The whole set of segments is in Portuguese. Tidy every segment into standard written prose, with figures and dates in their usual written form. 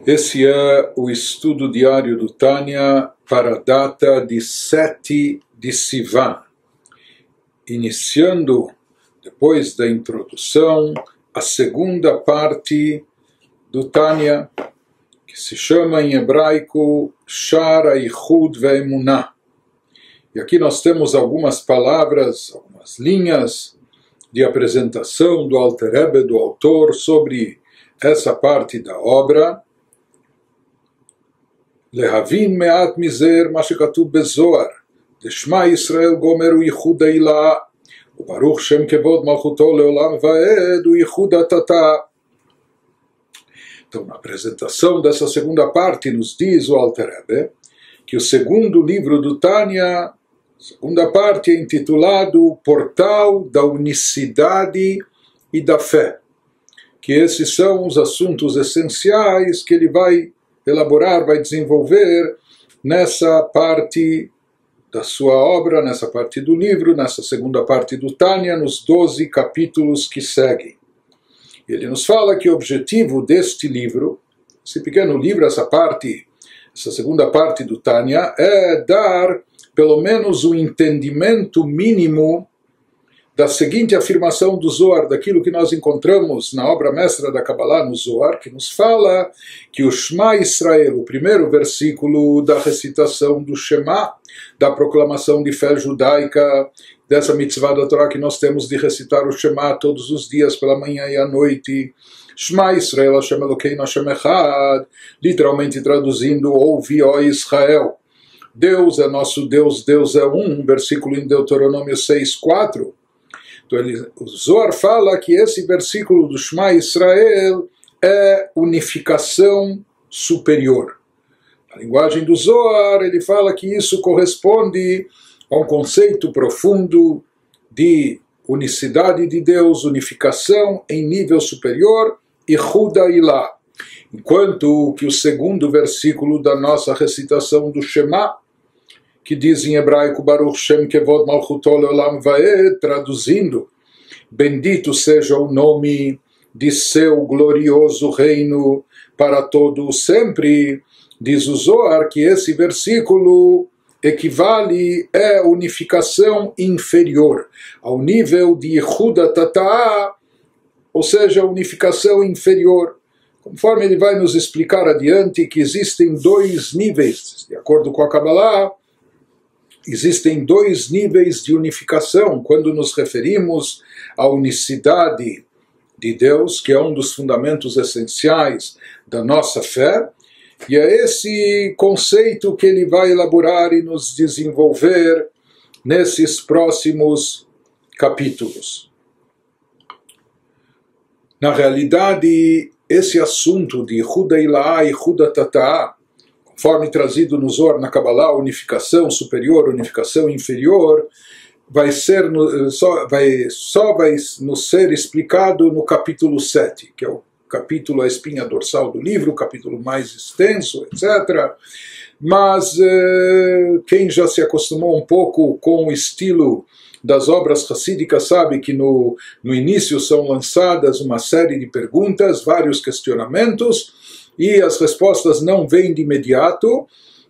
Esse é o estudo diário do Tânia para a data de 7 de Sivan, iniciando, depois da introdução, a segunda parte do Tânia, que se chama em hebraico Shar HaYichud VeEmunah. E aqui nós temos algumas palavras, algumas linhas de apresentação do Alter Rebbe, do autor, sobre essa parte da obra. להבין מעט מזר מה שכתוב בזוהר, לשמע ישראל גומר הוא ייחוד העילה, וברוך שם כבוד מלכותו לעולם ועד הוא ייחוד התתה. Então, na apresentação dessa segunda parte, nos diz o Alter Rebbe que o segundo livro do Tânia, a segunda parte, é intitulado Portal da Unicidade e da Fé, que esses são os assuntos essenciais que ele vai elaborar, vai desenvolver nessa parte da sua obra, nessa parte do livro, nessa segunda parte do Tânia, nos 12 capítulos que seguem. Ele nos fala que o objetivo deste livro, esse pequeno livro, essa segunda parte do Tânia, é dar pelo menos um entendimento mínimo da seguinte afirmação do Zohar, daquilo que nós encontramos na obra mestra da Kabbalah, no Zohar, que nos fala que o Shema Israel, o primeiro versículo da recitação do Shema, da proclamação de fé judaica, dessa mitzvah da Torá que nós temos de recitar o Shema todos os dias, pela manhã e à noite, Shema Israel, Hashem Elokeinu Hashem Echad, literalmente traduzindo, ouve, ó Israel, Deus é nosso Deus, Deus é um versículo em Deuteronômio 6:4. Então, o Zohar fala que esse versículo do Shema Israel é unificação superior. Na linguagem do Zohar, ele fala que isso corresponde a um conceito profundo de unicidade de Deus, unificação em nível superior, Yichud HaIlah. Enquanto que o segundo versículo da nossa recitação do Shema, que diz em hebraico Baruch Shem Kevod Malchuto Leolam Vaed, traduzindo, bendito seja o nome de seu glorioso reino para todo o sempre, diz o Zohar que esse versículo equivale a unificação inferior, ao nível de Yichud HaTata, ou seja, unificação inferior. Conforme ele vai nos explicar adiante que existem dois níveis, de acordo com a Kabbalah, existem dois níveis de unificação quando nos referimos à unicidade de Deus, que é um dos fundamentos essenciais da nossa fé, e é esse conceito que ele vai elaborar e nos desenvolver nesses próximos capítulos. Na realidade, esse assunto de Yichud HaIlah e Yichud HaTata, conforme trazido no Zohar, na Kabbalah, unificação superior, unificação inferior, vai nos ser explicado no capítulo 7, que é o capítulo, a espinha dorsal do livro, o capítulo mais extenso, etc. Mas quem já se acostumou um pouco com o estilo das obras racídicas sabe que no início são lançadas uma série de perguntas, vários questionamentos, e as respostas não vêm de imediato.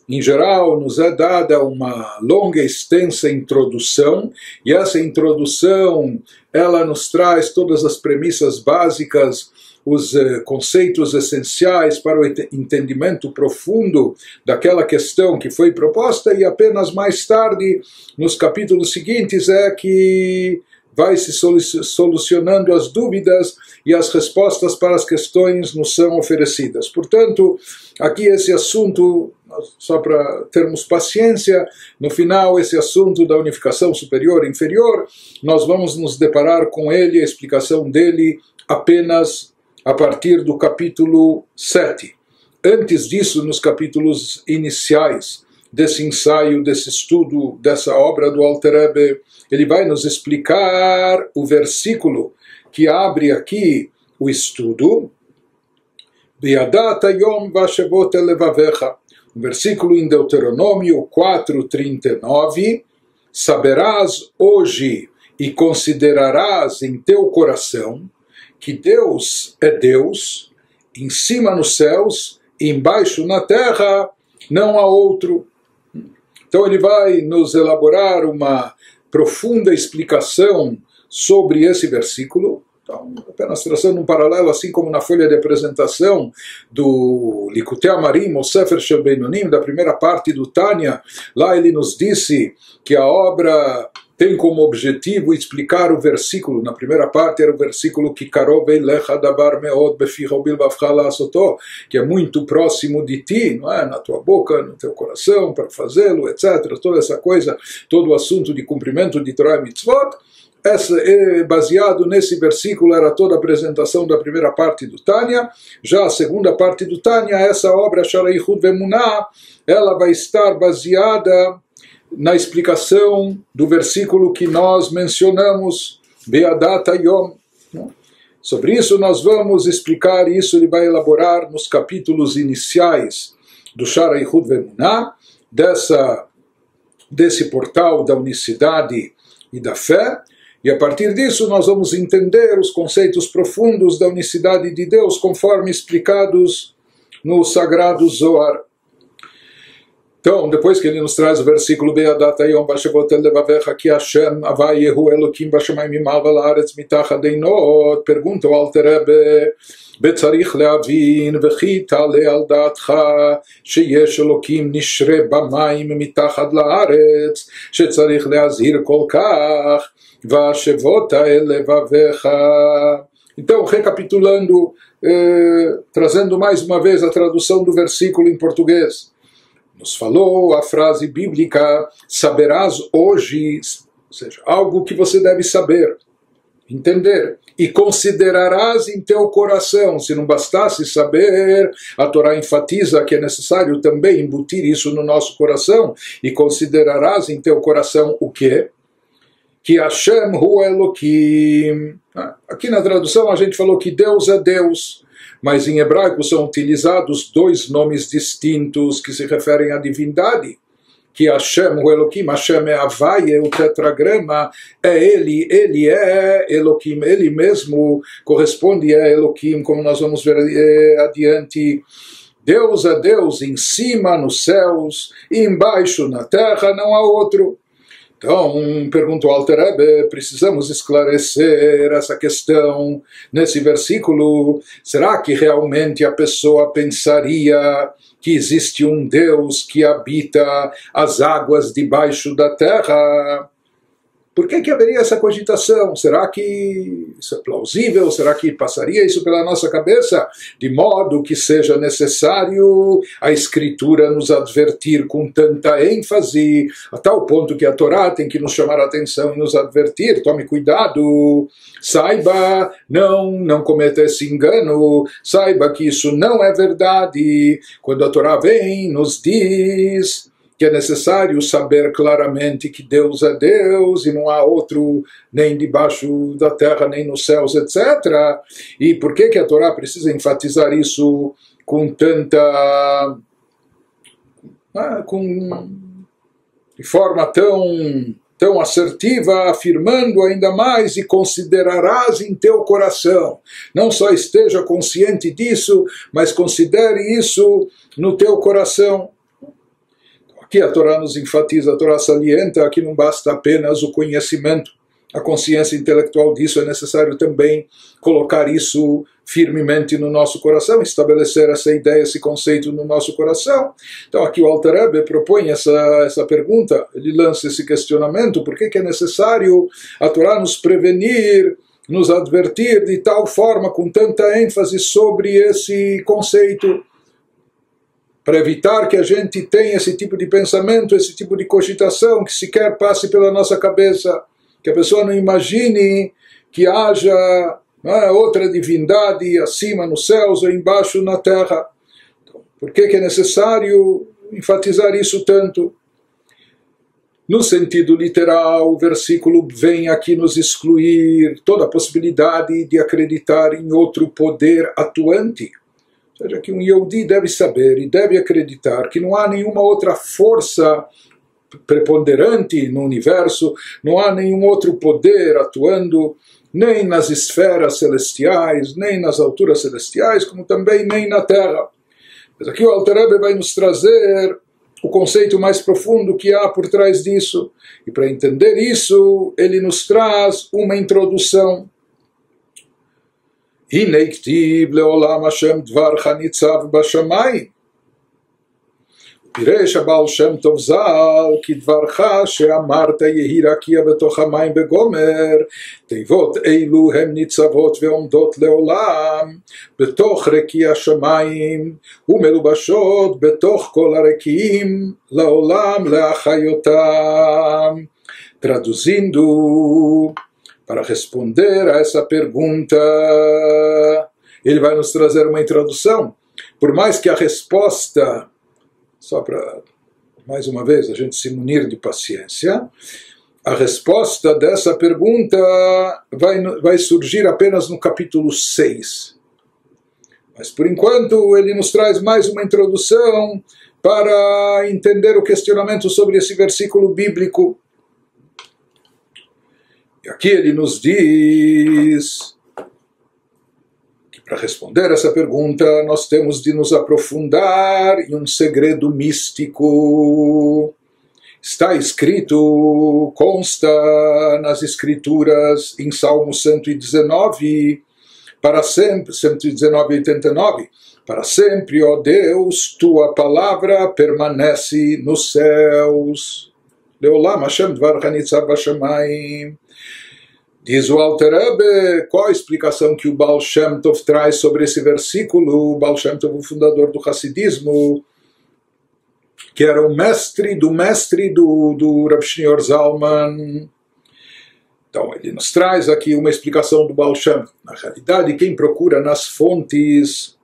Em geral, nos é dada uma longa e extensa introdução, e essa introdução ela nos traz todas as premissas básicas, os conceitos essenciais para o entendimento profundo daquela questão que foi proposta, e apenas mais tarde, nos capítulos seguintes, é que vai se solucionando as dúvidas e as respostas para as questões nos são oferecidas. Portanto, aqui esse assunto, só para termos paciência, no final esse assunto da unificação superior e inferior, nós vamos nos deparar com ele, a explicação dele, apenas a partir do capítulo 7. Antes disso, nos capítulos iniciais desse ensaio, desse estudo, dessa obra do Alter Rebbe, ele vai nos explicar o versículo que abre aqui o estudo, Be'adat hayom vashevot el levavecha, um versículo em Deuteronômio 4:39, saberás hoje e considerarás em teu coração que Deus é Deus, em cima nos céus embaixo na terra não há outro. Então ele vai nos elaborar uma profunda explicação sobre esse versículo. Então, apenas traçando um paralelo, assim como na folha de apresentação do Likutei Amarim, ou Sefer Shel Beinonim, da primeira parte do Tânia, lá ele nos disse que a obra tem como objetivo explicar o versículo. Na primeira parte era o versículo que que é muito próximo de ti, não é? Na tua boca, no teu coração, para fazê-lo, etc. Toda essa coisa, todo o assunto de cumprimento de Torah e Mitzvot. Baseado nesse versículo era toda a apresentação da primeira parte do Tânia. Já a segunda parte do Tânia, essa obra Sha'arei Yichud Ve'emunah, ela vai estar baseada na explicação do versículo que nós mencionamos, Be'adat Hayom. Sobre isso nós vamos explicar, isso ele vai elaborar nos capítulos iniciais do Sha'arei Yichud Ve'emunah, desse portal da unicidade e da fé. E a partir disso nós vamos entender os conceitos profundos da unicidade de Deus, conforme explicados no Sagrado Zohar. Então, depois que ele nos traz o versículo Be'adat Hayom Bashevotel Levavecha Ki Hashem Havai Yehu Elokim Bashamayim Imal V'Laaretz Mitachad Einot, pergunta o Alter Rebbe, וצריך להבין וכי תעלה על דעתך שיש אלוקים נשרה במים מתחת לארץ שצריך להזהיר כל כך והשבות אל לבביך. Então, recapitulando, trazendo mais uma vez a tradução do versículo em português, nos falou a frase bíblica, saberás hoje, ou seja, algo que você deve saber, entender, e considerarás em teu coração. Se não bastasse saber, a Torá enfatiza que é necessário também embutir isso no nosso coração, e considerarás em teu coração o quê? Que Hashem hu Elokim. Aqui na tradução a gente falou que Deus é Deus, mas em hebraico são utilizados dois nomes distintos que se referem à divindade. Que Hashem, o Elokim, Hashem é Havai, é o tetragrama, é ele é Elokim, ele mesmo corresponde a Elokim, como nós vamos ver adiante. Deus é Deus em cima nos céus, e embaixo na terra não há outro. Então, perguntou Alter Rebbe, precisamos esclarecer essa questão nesse versículo. Será que realmente a pessoa pensaria que existe um Deus que habita as águas debaixo da terra? Por que haveria essa cogitação? Será que isso é plausível? Será que passaria isso pela nossa cabeça? De modo que seja necessário a Escritura nos advertir com tanta ênfase, a tal ponto que a Torá tem que nos chamar a atenção e nos advertir. Tome cuidado, saiba, não cometa esse engano, saiba que isso não é verdade. Quando a Torá vem, nos diz que é necessário saber claramente que Deus é Deus e não há outro nem debaixo da terra, nem nos céus, etc. E por que a Torá precisa enfatizar isso com tanta... de forma tão assertiva, afirmando ainda mais, e considerarás em teu coração. Não só esteja consciente disso, mas considere isso no teu coração. Aqui a Torá nos enfatiza, a Torá salienta que não basta apenas o conhecimento, a consciência intelectual disso, é necessário também colocar isso firmemente no nosso coração, estabelecer essa ideia, esse conceito no nosso coração. Então aqui o Alter Rebbe propõe essa pergunta, ele lança esse questionamento, por que é necessário a Torá nos prevenir, nos advertir de tal forma, com tanta ênfase sobre esse conceito, para evitar que a gente tenha esse tipo de pensamento, esse tipo de cogitação, que sequer passe pela nossa cabeça, que a pessoa não imagine que haja outra divindade acima nos céus ou embaixo na terra. Então, por que é necessário enfatizar isso tanto? No sentido literal, o versículo vem aqui nos excluir toda a possibilidade de acreditar em outro poder atuante. Ou seja, que um Yehudi deve saber e deve acreditar que não há nenhuma outra força preponderante no universo, não há nenhum outro poder atuando, nem nas esferas celestiais, nem nas alturas celestiais, como também nem na terra. Mas aqui o Alter Rebbe vai nos trazer o conceito mais profundo que há por trás disso. E para entender isso, ele nos traz uma introdução. Hinei ktib leolam Hashem dvarcha nitzav bashamayim. פירש הבעל שם טוב ז"ל כדברך שאמרת יהי רקיע בתוך המים בגומר, תיבות אלו הם ניצבות ועומדות לעולם בתוך רקיע השמיים ומלובשות בתוך כל הרקיעים לעולם להחיותם. Traduzindo, para responder a essa pergunta, ele vai nos trazer uma introdução. Por mais que a resposta, só para, mais uma vez, a gente se munir de paciência, a resposta dessa pergunta vai surgir apenas no capítulo 6. Mas, por enquanto, ele nos traz mais uma introdução para entender o questionamento sobre esse versículo bíblico. E aqui ele nos diz que para responder essa pergunta nós temos de nos aprofundar em um segredo místico. Está escrito, consta nas escrituras em Salmo 119, para sempre, 119, 89, para sempre, ó Deus, tua palavra permanece nos céus. Leolam Hashem dvarcha nitzav bashamayim. Diz o Alter Rebbe, qual a explicação que o Baal Shem Tov traz sobre esse versículo? O Baal Shem Tov, o fundador do Hassidismo, que era o mestre do Rav Shneur Zalman. Então ele nos traz aqui uma explicação do Baal Shem. Na realidade, quem procura nas fontes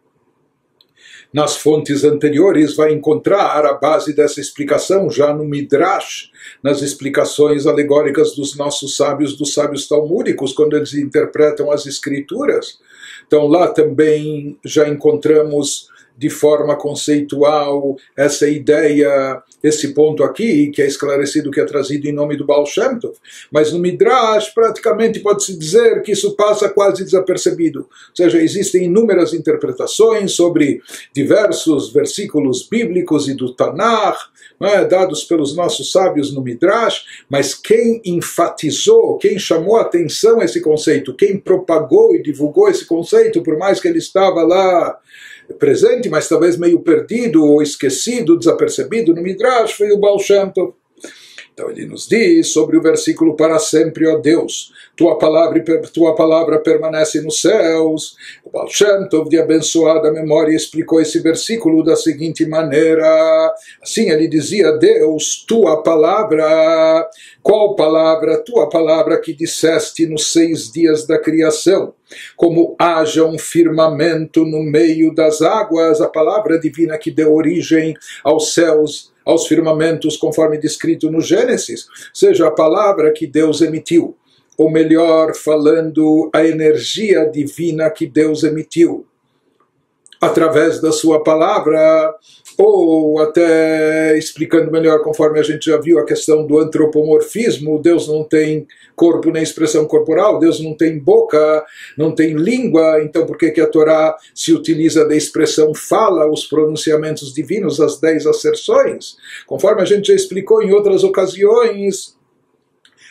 anteriores vai encontrar a base dessa explicação já no Midrash, nas explicações alegóricas dos nossos sábios, dos sábios talmúdicos, quando eles interpretam as escrituras. Então lá também já encontramos de forma conceitual essa ideia, esse ponto aqui, que é esclarecido, que é trazido em nome do Baal Shem Tov. Mas no Midrash, praticamente pode-se dizer que isso passa quase desapercebido. Ou seja, existem inúmeras interpretações sobre diversos versículos bíblicos e do Tanakh, dados pelos nossos sábios no Midrash, mas quem enfatizou, quem chamou a atenção a esse conceito, quem propagou e divulgou esse conceito, por mais que ele estava lá presente, mas talvez meio perdido ou esquecido, desapercebido no Midrash, foi o Baal Shem Tov. Então ele nos diz sobre o versículo para sempre, ó Deus, tua palavra permanece nos céus. O Baal Shem Tov, de abençoada memória, explicou esse versículo da seguinte maneira. Assim ele dizia, Deus, tua palavra. Qual palavra? Tua palavra que disseste nos 6 dias da criação. Como haja um firmamento no meio das águas, a palavra divina que deu origem aos céus, aos firmamentos, conforme descrito no Gênesis, seja a palavra que Deus emitiu, ou melhor, falando, a energia divina que Deus emitiu, através da sua palavra, ou até explicando melhor, conforme a gente já viu, a questão do antropomorfismo. Deus não tem corpo nem expressão corporal, Deus não tem boca, não tem língua, então por que a Torá se utiliza da expressão fala, os pronunciamentos divinos, as 10 asserções? Conforme a gente já explicou em outras ocasiões,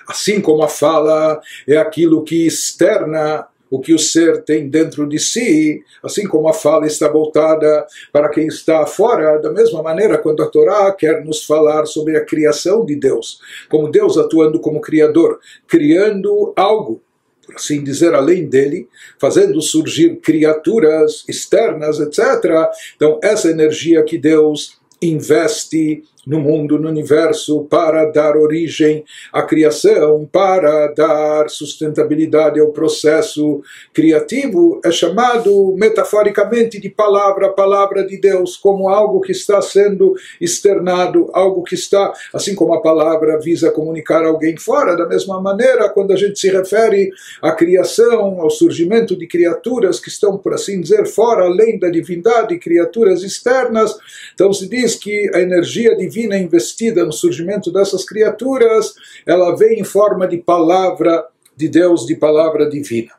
assim como a fala é aquilo que externa o que o ser tem dentro de si, assim como a fala está voltada para quem está fora, da mesma maneira quando a Torá quer nos falar sobre a criação de Deus, como Deus atuando como criador, criando algo, por assim dizer, além dele, fazendo surgir criaturas externas, etc. Então essa energia que Deus investe no mundo, no universo, para dar origem à criação, para dar sustentabilidade ao processo criativo, é chamado metaforicamente de palavra, palavra de Deus, como algo que está sendo externado, algo que está, assim como a palavra visa comunicar a alguém fora, da mesma maneira, quando a gente se refere à criação, ao surgimento de criaturas que estão, por assim dizer, fora, além da divindade, criaturas externas, então se diz que a energia divina investida no surgimento dessas criaturas, ela vem em forma de palavra de Deus, de palavra divina.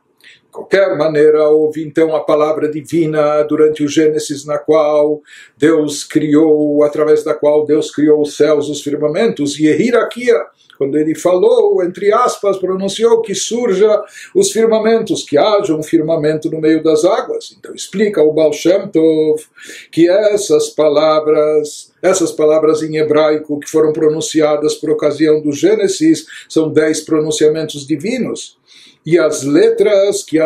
De qualquer maneira, houve então a palavra divina durante o Gênesis, na qual Deus criou, através da qual Deus criou os céus, os firmamentos, e a hierarquia. Quando ele falou, entre aspas, pronunciou que surja os firmamentos, que haja um firmamento no meio das águas. Então explica o Baal Shem Tov que essas palavras em hebraico que foram pronunciadas por ocasião do Gênesis são 10 pronunciamentos divinos. E as letras que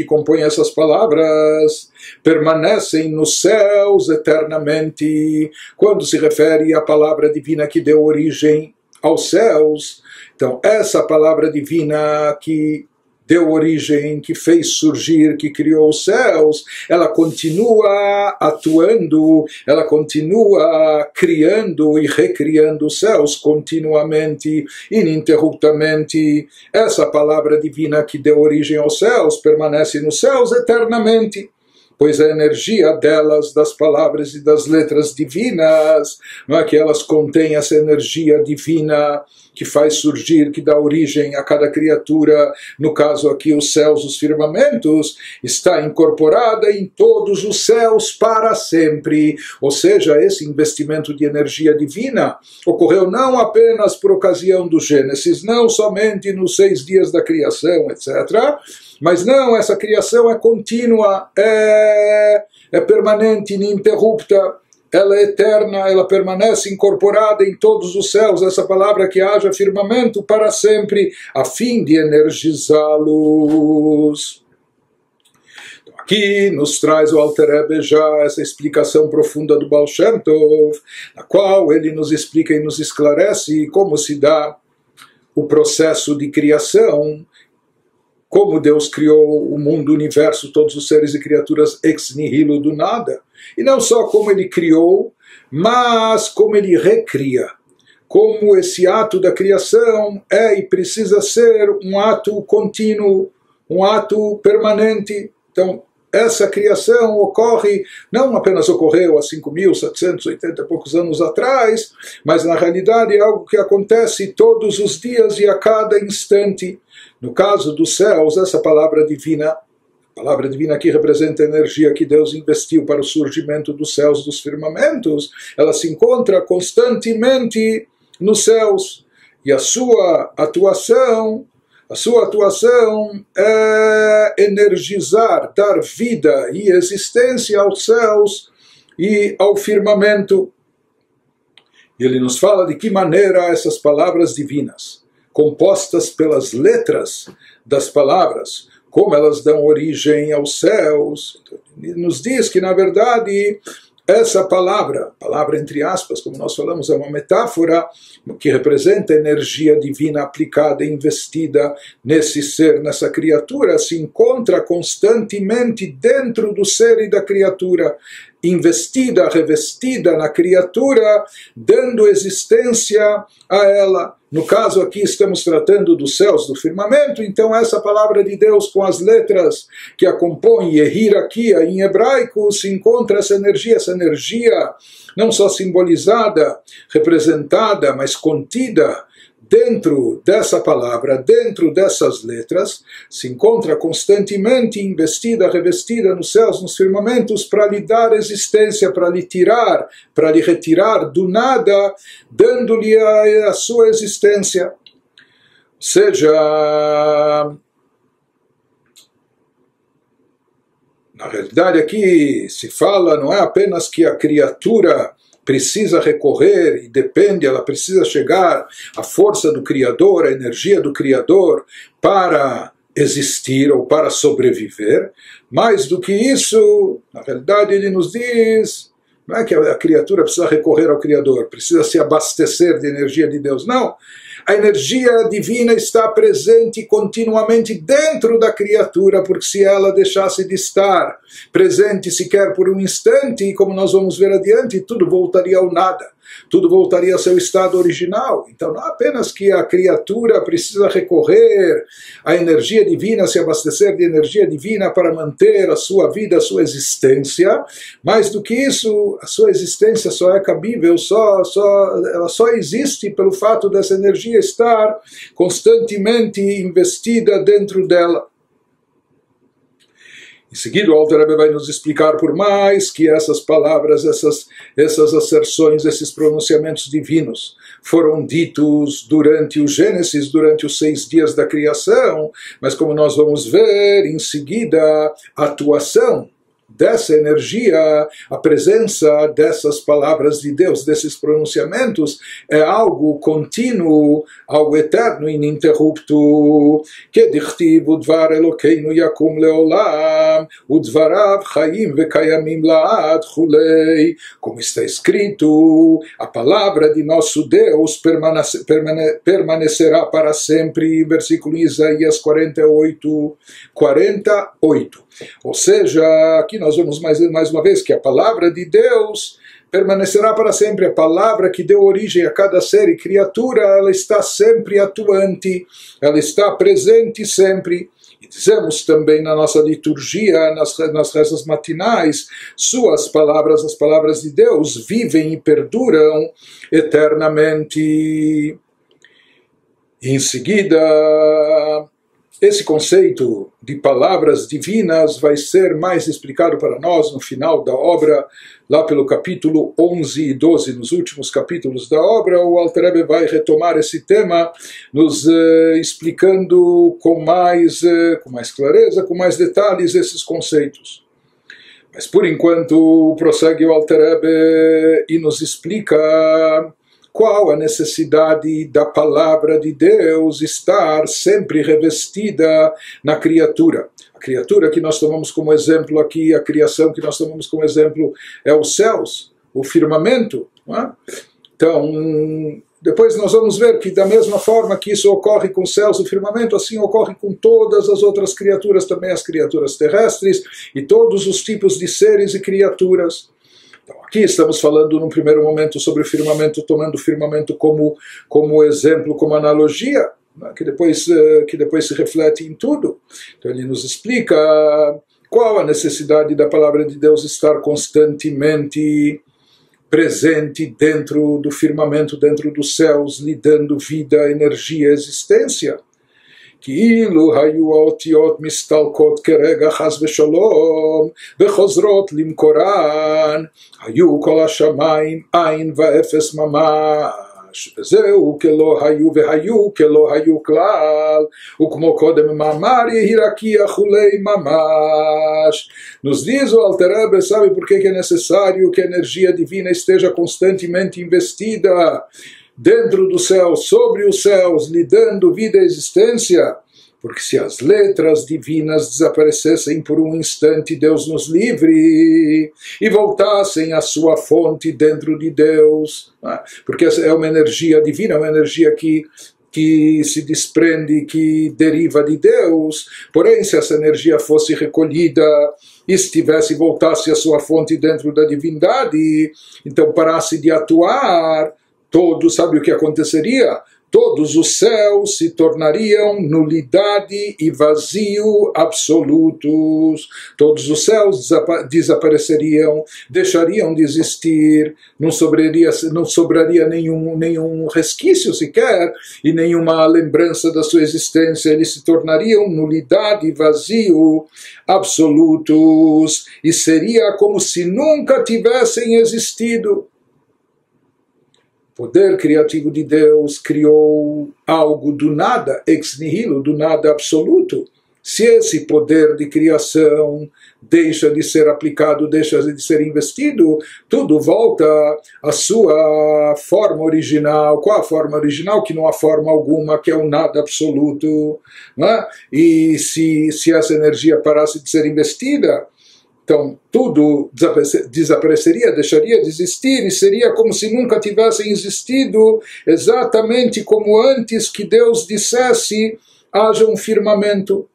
compõem essas palavras, permanecem nos céus eternamente. Quando se refere à palavra divina que deu origem aos céus, então essa palavra divina que deu origem, que fez surgir, que criou os céus, ela continua atuando, ela continua criando e recriando os céus continuamente, ininterruptamente. Essa palavra divina que deu origem aos céus permanece nos céus eternamente, pois a energia delas, das palavras e das letras divinas, não é que elas contêm essa energia divina que faz surgir, que dá origem a cada criatura, no caso aqui os céus, os firmamentos, está incorporada em todos os céus para sempre. Ou seja, esse investimento de energia divina ocorreu não apenas por ocasião do Gênesis, não somente nos 6 dias da criação, etc., mas não, essa criação é contínua, é permanente, ininterrupta, ela é eterna, ela permanece incorporada em todos os céus, essa palavra que haja firmamento para sempre, a fim de energizá-los. Então, aqui nos traz o Alter Rebbe já essa explicação profunda do Baal Shem Tov, na qual ele nos explica e nos esclarece como se dá o processo de criação, como Deus criou o mundo, o universo, todos os seres e criaturas ex nihilo, do nada. E não só como ele criou, mas como ele recria. Como esse ato da criação é e precisa ser um ato contínuo, um ato permanente. Então, essa criação não apenas ocorreu há 5.780 e poucos anos atrás, mas na realidade é algo que acontece todos os dias e a cada instante. No caso dos céus, essa palavra divina aqui representa a energia que Deus investiu para o surgimento dos céus, dos firmamentos, ela se encontra constantemente nos céus, e a sua atuação é energizar, dar vida e existência aos céus e ao firmamento. E ele nos fala de que maneira essas palavras divinas, compostas pelas letras das palavras, como elas dão origem aos céus, nos diz que, na verdade, essa palavra entre aspas, como nós falamos, é uma metáfora que representa a energia divina aplicada e investida nesse ser, nessa criatura, se encontra constantemente dentro do ser e da criatura, investida, revestida na criatura, dando existência a ela. No caso aqui estamos tratando dos céus, do firmamento, então essa palavra de Deus com as letras que a compõem, hierarquia em hebraico, se encontra essa energia não só simbolizada, representada, mas contida dentro dessa palavra, dentro dessas letras, se encontra constantemente investida, revestida nos céus, nos firmamentos, para lhe dar existência, para lhe retirar do nada, dando-lhe a sua existência. Ou seja, na realidade aqui se fala não é apenas que a criatura precisa recorrer e depende, ela precisa chegar à força do Criador, à energia do Criador para existir ou para sobreviver. Mais do que isso, na realidade ele nos diz, não é que a criatura precisa recorrer ao Criador, precisa se abastecer de energia de Deus, não. A energia divina está presente continuamente dentro da criatura, porque se ela deixasse de estar presente sequer por um instante, como nós vamos ver adiante, tudo voltaria ao nada, tudo voltaria ao seu estado original. Então não é apenas que a criatura precisa recorrer à energia divina, se abastecer de energia divina para manter a sua vida, a sua existência, mais do que isso, a sua existência só é cabível, ela só existe pelo fato dessa energia estar constantemente investida dentro dela. Em seguida, o Alter Rebbe vai nos explicar por mais que essas palavras, essas asserções, esses pronunciamentos divinos foram ditos durante o Gênesis, durante os 6 dias da criação, mas como nós vamos ver em seguida, a atuação dessa energia, a presença dessas palavras de Deus, desses pronunciamentos, é algo contínuo, algo eterno, ininterrupto. Que dichtiv udvar Elokeinu yakum leolam, udvarav chaim vekayamim laad chulei. Como está escrito, a palavra de nosso Deus permanecerá para sempre. Versículo Isaías 48. Ou seja, aqui nós vemos mais uma vez que a palavra de Deus permanecerá para sempre. A palavra que deu origem a cada ser e criatura, ela está sempre atuante, ela está presente sempre. E dizemos também na nossa liturgia, nas rezas matinais, suas palavras, as palavras de Deus, vivem e perduram eternamente. Em seguida, esse conceito de palavras divinas vai ser mais explicado para nós no final da obra, lá pelo capítulo 11 e 12, nos últimos capítulos da obra. O Alter Rebbe vai retomar esse tema, nos explicando com mais clareza, com mais detalhes esses conceitos. Mas por enquanto prossegue o Alter Rebbe e nos explica qual a necessidade da palavra de Deus estar sempre revestida na criatura. A criatura que nós tomamos como exemplo aqui, a criação que nós tomamos como exemplo é os céus, o firmamento. Não é? Então, depois nós vamos ver que da mesma forma que isso ocorre com os céus e o firmamento, assim ocorre com todas as outras criaturas, também as criaturas terrestres e todos os tipos de seres e criaturas. Então, aqui estamos falando num primeiro momento sobre o firmamento, tomando o firmamento como exemplo, como analogia, né, que depois se reflete em tudo. Então ele nos explica qual a necessidade da palavra de Deus estar constantemente presente dentro do firmamento, dentro dos céus, lhe dando vida, energia, existência. כאילו היו האותיות מסתלקות כרגע חס ושלום וחוזרות למקורן, היו כל השמיים עין ואפס ממש, וזהו כלא היו והיו כלא היו כלל, וכמו קודם מאמר יהי רקיע כולי ממש. Nos diz o Alter Rebbe, sabe por que é necessário que a energia divina esteja constantemente investida dentro do céu, sobre os céus, lhe dando vida e existência? Porque se as letras divinas desaparecessem por um instante, Deus nos livre, e voltassem à sua fonte dentro de Deus, porque é uma energia divina, uma energia que se desprende, que deriva de Deus. Porém, se essa energia fosse recolhida, voltasse à sua fonte dentro da divindade, então parasse de atuar, sabe o que aconteceria? Todos os céus se tornariam nulidade e vazio absolutos. Todos os céus desapareceriam, deixariam de existir, não sobraria nenhum resquício sequer, e nenhuma lembrança da sua existência. Eles se tornariam nulidade e vazio absolutos, e seria como se nunca tivessem existido. O poder criativo de Deus criou algo do nada, ex nihilo, do nada absoluto. Se esse poder de criação deixa de ser aplicado, deixa de ser investido, tudo volta à sua forma original. Qual a forma original? Que não há forma alguma, que é o nada absoluto. Não é? E se essa energia parasse de ser investida, então tudo desapareceria, deixaria de existir, e seria como se nunca tivessem existido, exatamente como antes que Deus dissesse, haja um firmamento.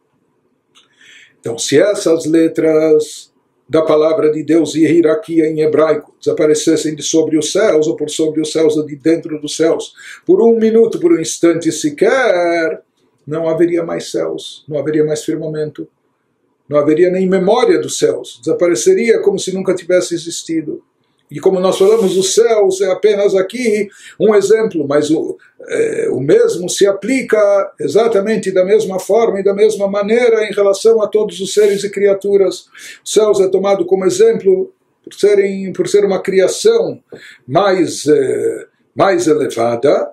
Então, se essas letras da palavra de Deus e hierarquia em hebraico desaparecessem de sobre os céus, ou por sobre os céus, ou de dentro dos céus, por um minuto, por um instante sequer, não haveria mais céus, não haveria mais firmamento. Não haveria nem memória dos céus, desapareceria como se nunca tivesse existido. E como nós falamos, os céus é apenas aqui um exemplo, mas o mesmo se aplica exatamente da mesma forma e da mesma maneira em relação a todos os seres e criaturas. Os céus é tomado como exemplo por ser uma criação mais elevada.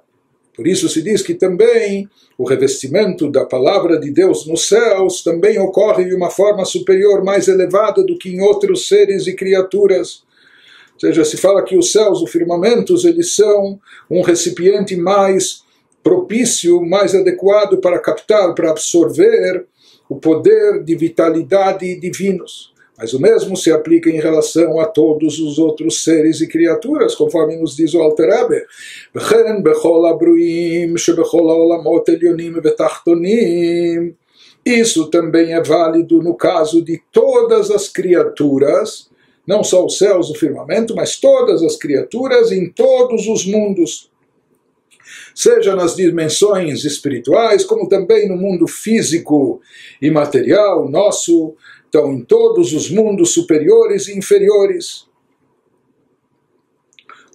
Por isso se diz que também o revestimento da palavra de Deus nos céus também ocorre de uma forma superior, mais elevada do que em outros seres e criaturas. Ou seja, se fala que os céus, os firmamentos, eles são um recipiente mais propício, mais adequado para captar, para absorver o poder de vitalidade divinos. Mas o mesmo se aplica em relação a todos os outros seres e criaturas, conforme nos diz o Alter Rebbe. Isso também é válido no caso de todas as criaturas, não só os céus, o firmamento, mas todas as criaturas em todos os mundos. Seja nas dimensões espirituais, como também no mundo físico e material nosso, então em todos os mundos superiores e inferiores.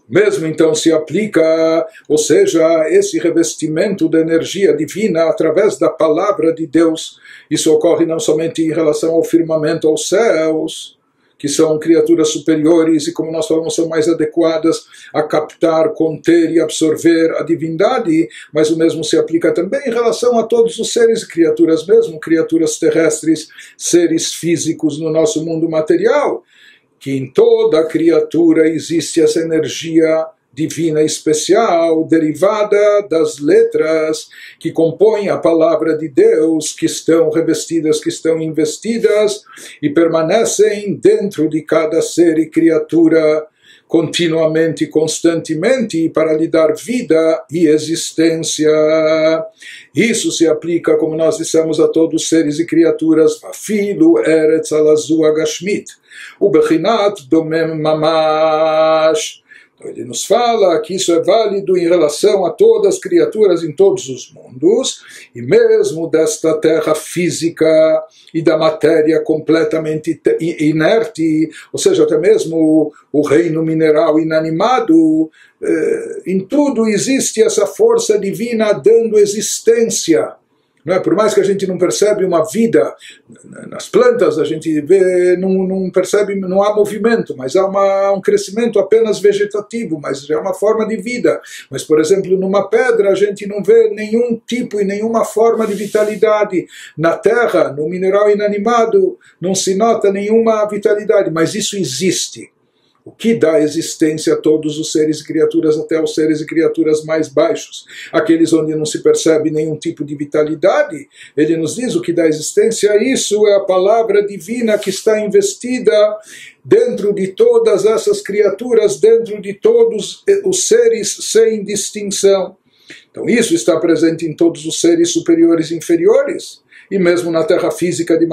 Mesmo então se aplica, ou seja, esse revestimento da energia divina através da palavra de Deus. Isso ocorre não somente em relação ao firmamento, aos céus, que são criaturas superiores e, como nós falamos, são mais adequadas a captar, conter e absorver a divindade, mas o mesmo se aplica também em relação a todos os seres e criaturas mesmo, criaturas terrestres, seres físicos no nosso mundo material, que em toda criatura existe essa energia divina especial, derivada das letras que compõem a palavra de Deus, que estão revestidas, que estão investidas e permanecem dentro de cada ser e criatura continuamente, constantemente, para lhe dar vida e existência. Isso se aplica, como nós dissemos, a todos os seres e criaturas, Afilu Eretz Alazu Agashmit, Ubechinat Domem Mamash. Ele nos fala que isso é válido em relação a todas as criaturas em todos os mundos, e mesmo desta terra física e da matéria completamente inerte, ou seja, até mesmo o reino mineral inanimado, em tudo existe essa força divina dando existência. Não é? Por mais que a gente não percebe uma vida, nas plantas a gente vê, não percebe, não há movimento, mas há um crescimento apenas vegetativo, mas já é uma forma de vida. Mas, por exemplo, numa pedra a gente não vê nenhum tipo e nenhuma forma de vitalidade. Na terra, no mineral inanimado, não se nota nenhuma vitalidade, mas isso existe. O que dá existência a todos os seres e criaturas, até os seres e criaturas mais baixos, aqueles onde não se percebe nenhum tipo de vitalidade, ele nos diz o que dá existência a isso é a palavra divina que está investida dentro de todas essas criaturas, dentro de todos os seres sem distinção. Então isso está presente em todos os seres superiores e inferiores, e mesmo na terra física de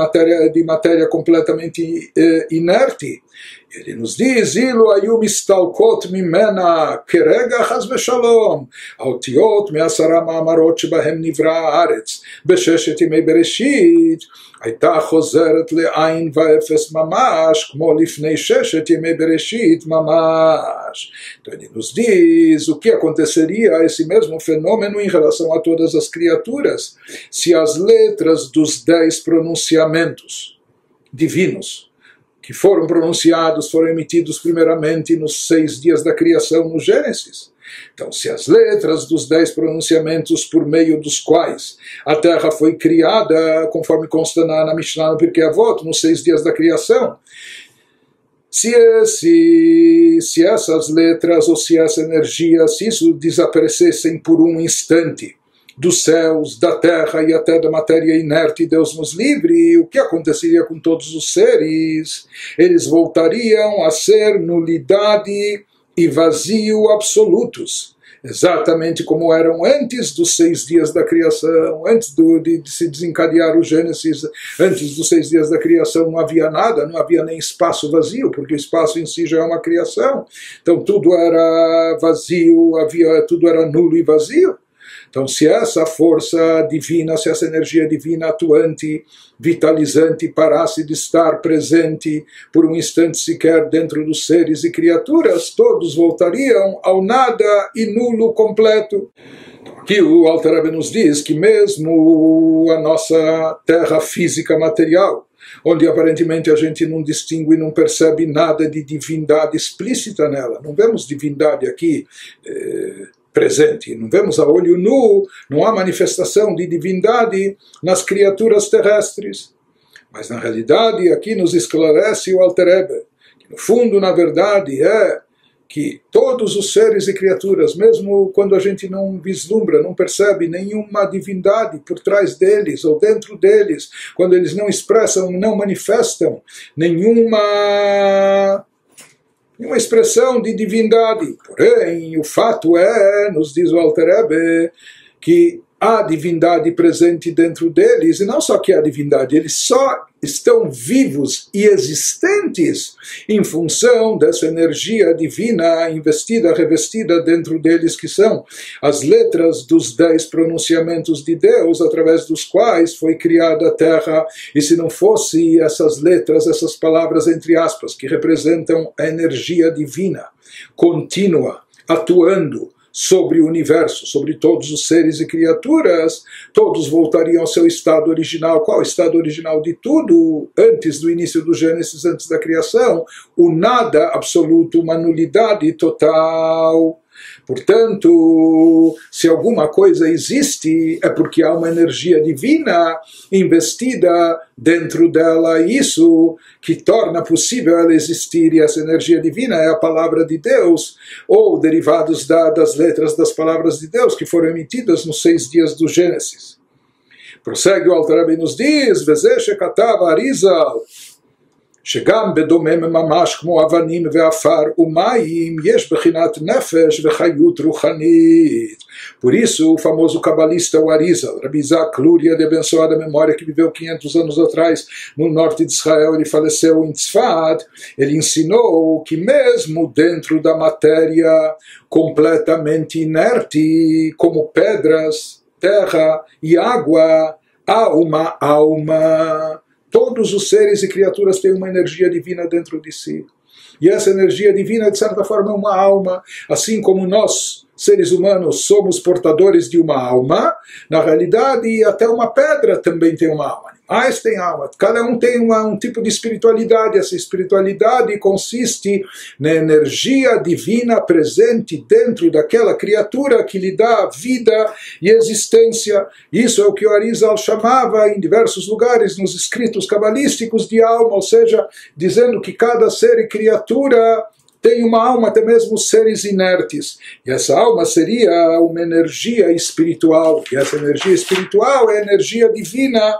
matéria completamente inerte. Ele nos diz, Ilu ayu mistalkot mimena kerega chas v'shalom, האותיות מעשרה מאמרות שבהם נברא הארץ, בששת ימי בראשית, הייתה חוזרת לעין ואפס ממש, כמו לפני ששת ימי בראשית ממש. Então ele nos diz o que aconteceria a esse mesmo fenômeno em relação a todas as criaturas, se as letras dos 10 pronunciamentos divinos que foram pronunciados, foram emitidos primeiramente nos 6 dias da criação no Gênesis. Então, se as letras dos 10 pronunciamentos por meio dos quais a Terra foi criada, conforme consta na Mishnah, no Pirkei Avot, nos 6 dias da criação, se essas letras ou se essa energia, se isso desaparecessem por um instante, dos céus, da terra e até da matéria inerte, Deus nos livre, o que aconteceria com todos os seres? Eles voltariam a ser nulidade e vazio absolutos, exatamente como eram antes dos 6 dias da criação, antes de se desencadear o Gênesis, antes dos 6 dias da criação não havia nada, não havia nem espaço vazio, porque o espaço em si já é uma criação, então tudo era vazio, tudo era nulo e vazio. Então, se essa força divina, se essa energia divina atuante, vitalizante, parasse de estar presente por um instante sequer dentro dos seres e criaturas, todos voltariam ao nada e nulo completo. Aqui o Alter Rebbe nos diz que mesmo a nossa terra física material, onde aparentemente a gente não distingue e não percebe nada de divindade explícita nela, não vemos divindade aqui presente, não vemos a olho nu, não há manifestação de divindade nas criaturas terrestres. Mas na realidade aqui nos esclarece o Alter Rebbe, que no fundo, na verdade, é que todos os seres e criaturas, mesmo quando a gente não vislumbra, não percebe nenhuma divindade por trás deles ou dentro deles, quando eles não expressam, não manifestam nenhuma expressão de divindade. Porém, o fato é, nos diz o Alter Rebbe, que há divindade presente dentro deles, e não só que há divindade, eles só estão vivos e existentes em função dessa energia divina investida, revestida dentro deles, que são as letras dos 10 pronunciamentos de Deus, através dos quais foi criada a Terra. E se não fosse essas letras, essas palavras entre aspas, que representam a energia divina contínua, atuando sobre o universo, sobre todos os seres e criaturas, todos voltariam ao seu estado original. Qual é o estado original de tudo? Antes do início do Gênesis, antes da criação, o nada absoluto, uma nulidade total. Portanto, se alguma coisa existe, é porque há uma energia divina investida dentro dela, isso que torna possível ela existir, e essa energia divina é a palavra de Deus, ou derivados das letras das palavras de Deus que foram emitidas nos 6 dias do Gênesis. Prossegue o Alter Rebbe e nos diz, Vezeh shekatav Arizal, שגם בדומם ממש כמו אבנים ועפר ומים יש בחינת נפש וחיות רוחנית. Por isso, o famoso cabalista Arizal, Rabbi Isaac Luria, de abençoada memória, que viveu 500 anos atrás no norte de Israel, ele faleceu em Tzfat, ele ensinou que mesmo dentro da matéria completamente inerte, como pedras, terra e água, há uma alma. Todos os seres e criaturas têm uma energia divina dentro de si. E essa energia divina, de certa forma, é uma alma. Assim como nós, seres humanos, somos portadores de uma alma, na realidade, até uma pedra também tem uma alma. Animais têm alma. Cada um tem um tipo de espiritualidade. Essa espiritualidade consiste na energia divina presente dentro daquela criatura que lhe dá vida e existência. Isso é o que o Arizal chamava em diversos lugares nos escritos cabalísticos de alma, ou seja, dizendo que cada ser e criatura tem uma alma, até mesmo seres inertes. E essa alma seria uma energia espiritual. E essa energia espiritual é a energia divina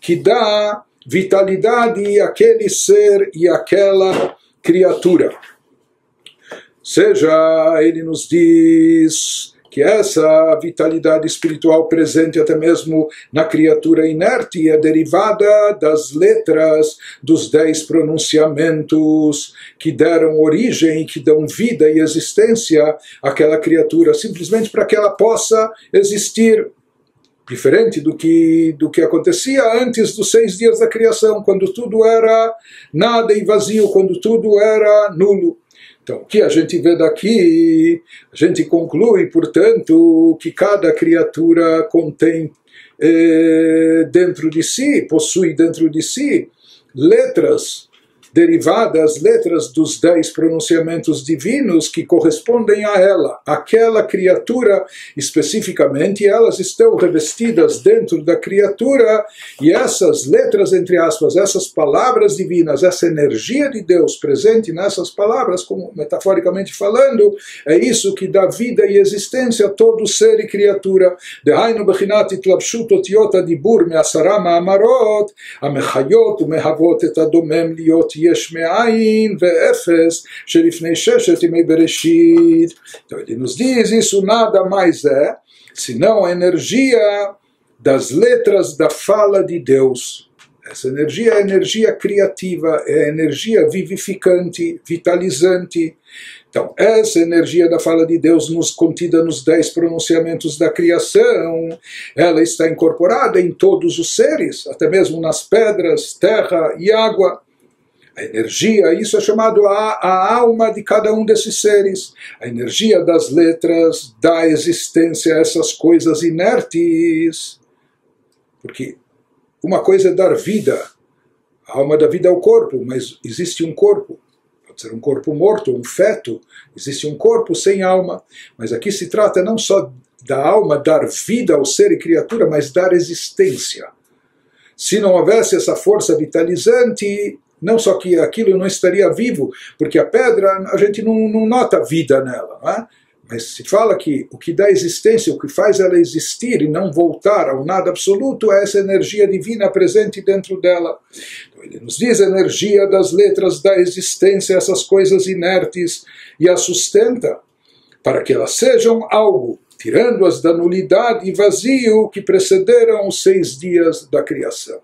que dá vitalidade àquele ser e àquela criatura. Ou seja, ele nos diz que essa vitalidade espiritual presente até mesmo na criatura inerte é derivada das letras dos 10 pronunciamentos que deram origem, que dão vida e existência àquela criatura, simplesmente para que ela possa existir. Diferente do que acontecia antes dos 6 dias da criação, quando tudo era nada e vazio, quando tudo era nulo. Então, o que a gente vê daqui, a gente conclui, portanto, que cada criatura contém dentro de si, possui dentro de si, letras derivadas, letras dos 10 pronunciamentos divinos que correspondem a ela, aquela criatura especificamente, elas estão revestidas dentro da criatura, e essas letras, entre aspas, essas palavras divinas, essa energia de Deus presente nessas palavras, como metaforicamente falando, é isso que dá vida e existência a todo ser e criatura. Dehainu bechinat itlabshut otiot adibur me'asara ma'amarot amechayot umehavot et adomem liot יש מאין ואפס שלפני 6 ימי בראשית. Então ele nos diz, isso nada mais é senão a energia das letras da fala de Deus. Essa energia é a energia criativa, é a energia vivificante, vitalizante. Então, essa energia da fala de Deus contida nos 10 pronunciamentos da criação, ela está incorporada em todos os seres, até mesmo nas pedras, terra e água. A energia, isso é chamado a alma de cada um desses seres. A energia das letras dá existência a essas coisas inertes. Porque uma coisa é dar vida, a alma dá vida ao corpo, mas existe um corpo. Pode ser um corpo morto, um feto, existe um corpo sem alma. Mas aqui se trata não só da alma dar vida ao ser e criatura, mas dar existência. Se não houvesse essa força vitalizante, não só que aquilo não estaria vivo, porque a pedra a gente não nota vida nela, não é? Mas se fala que o que dá existência, o que faz ela existir e não voltar ao nada absoluto, é essa energia divina presente dentro dela. Então ele nos diz: a energia das letras dá existência a essas coisas inertes e as sustenta, para que elas sejam algo, tirando-as da nulidade e vazio que precederam os 6 dias da criação.